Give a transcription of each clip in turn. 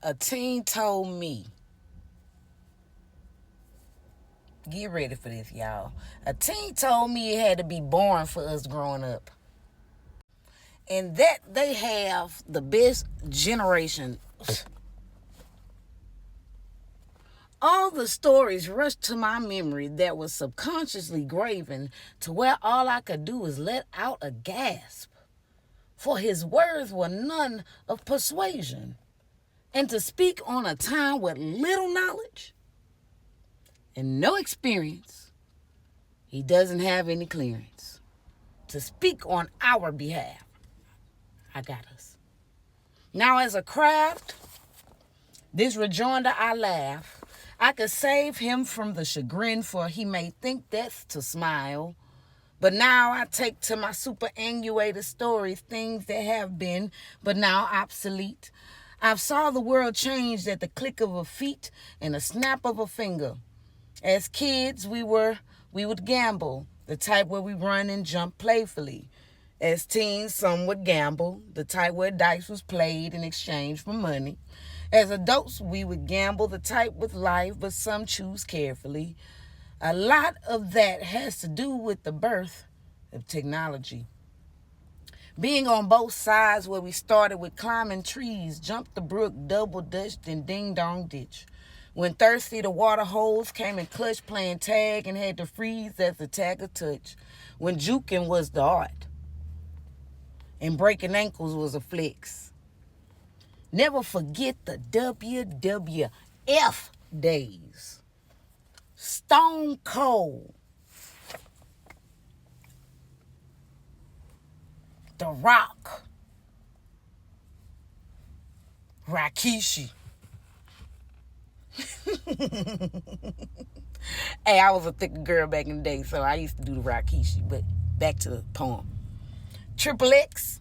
A teen told me, get ready for this, y'all. A teen told me it had to be boring for us growing up. And that they have the best generation. All the stories rushed to my memory that was subconsciously graven to where all I could do was let out a gasp. For his words were none of persuasion. And to speak on a time with little knowledge and no experience, he doesn't have any clearance to speak on our behalf. I got us. Now, as a craft, this rejoinder I laugh. I could save him from the chagrin, for he may think that's to smile. But now I take to my superannuated stories things that have been, but now obsolete. I've saw the world changed at the click of a feet and a snap of a finger. As kids, we would gamble, the type where we run and jump playfully. As teens, some would gamble, the type where dice was played in exchange for money. As adults, we would gamble, the type with life, but some choose carefully. A lot of that has to do with the birth of technology. Being on both sides where we started with climbing trees, jumped the brook, double dutched, and ding-dong ditch. When thirsty, the water holes came in clutch playing tag and had to freeze as the tagger touch. When juking was the art and breaking ankles was a flex. Never forget the WWF days. Stone Cold. The Rock. Rikishi. Hey, I was a thicker girl back in the day, so I used to do the Rikishi. But back to the poem. Triple X.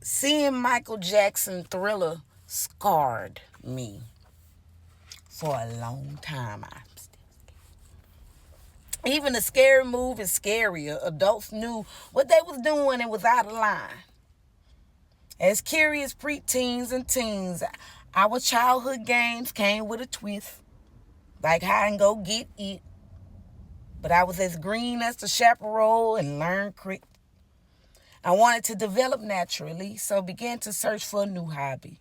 Seeing Michael Jackson Thriller scarred me for a long time. Even the scary movie is scarier. Adults knew what they was doing and was out of line. As curious preteens and teens, our childhood games came with a twist, like hide and go get it. But I was as green as the chaparral and learned quick. I wanted to develop naturally, so began to search for a new hobby.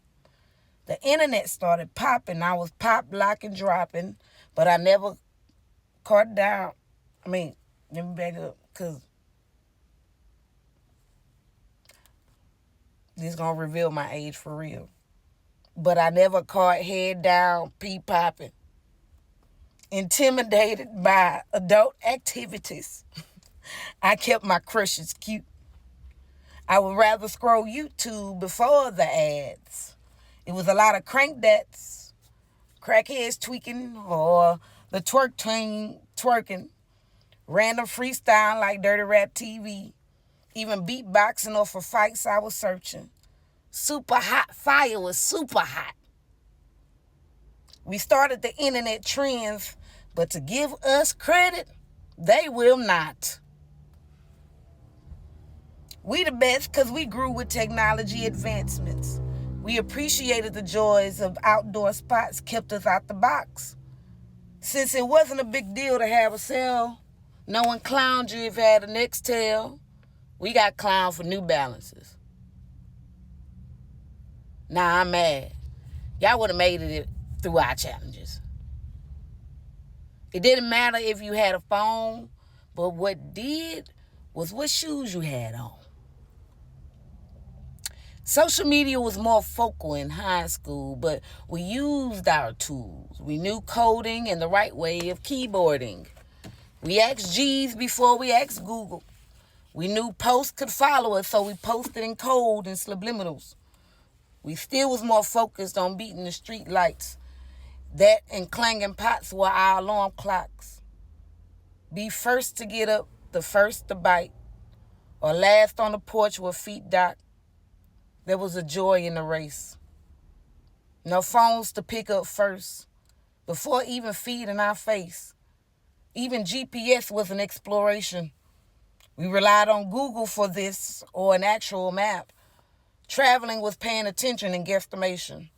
The internet started popping. I was pop, locking, dropping, but I never caught down. Let me back up, because this is going to reveal my age for real. But I never caught head down, pee popping, intimidated by adult activities. I kept my crushes cute. I would rather scroll YouTube before the ads. It was a lot of crank dats, crackheads tweaking, or the twerking, random freestyle like Dirty Rap TV, even beatboxing or for fights I was searching. Super hot fire was super hot. We started the internet trends, but to give us credit, they will not. We the best because we grew with technology advancements. We appreciated the joys of outdoor spots, kept us out the box. Since it wasn't a big deal to have a cell, no one clowned you if you had a Nextel. We got clowned for New Balances. Nah, I'm mad. Y'all would have made it through our challenges. It didn't matter if you had a phone, but what did was what shoes you had on. Social media was more focal in high school, but we used our tools. We knew coding and the right way of keyboarding. We asked G's before we asked Google. We knew posts could follow us, so we posted in code and subliminals. We still was more focused on beating the street lights. That and clanging pots were our alarm clocks. Be first to get up, the first to bite, or last on the porch with feet docked. There was a joy in the race. No phones to pick up first, before even feeding our face. Even GPS was an exploration. We relied on Google for this or an actual map. Traveling was paying attention and guesstimation.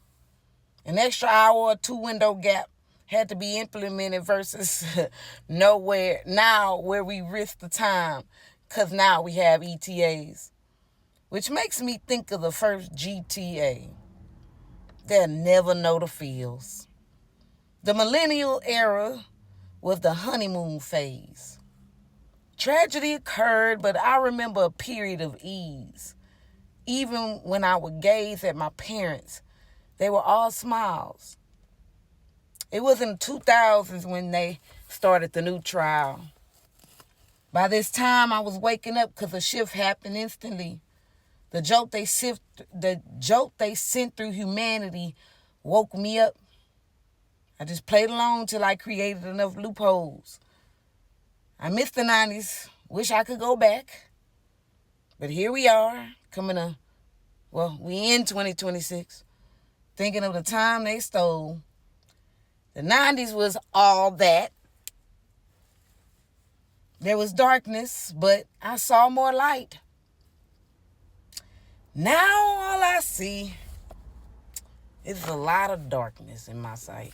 An extra hour or two window gap had to be implemented versus nowhere now where we risk the time because now we have ETAs. Which makes me think of the first GTA. They'll never know the feels. The millennial era was the honeymoon phase. Tragedy occurred, but I remember a period of ease. Even when I would gaze at my parents, they were all smiles. It was in the 2000s when they started the new trial. By this time, I was waking up because a shift happened instantly. The joke they sent through humanity woke me up. I just played along till I created enough loopholes. I missed the 90s. Wish I could go back. But here we are, we in 2026, thinking of the time they stole. The 90s was all that. There was darkness, but I saw more light. Now all I see is a lot of darkness in my sight.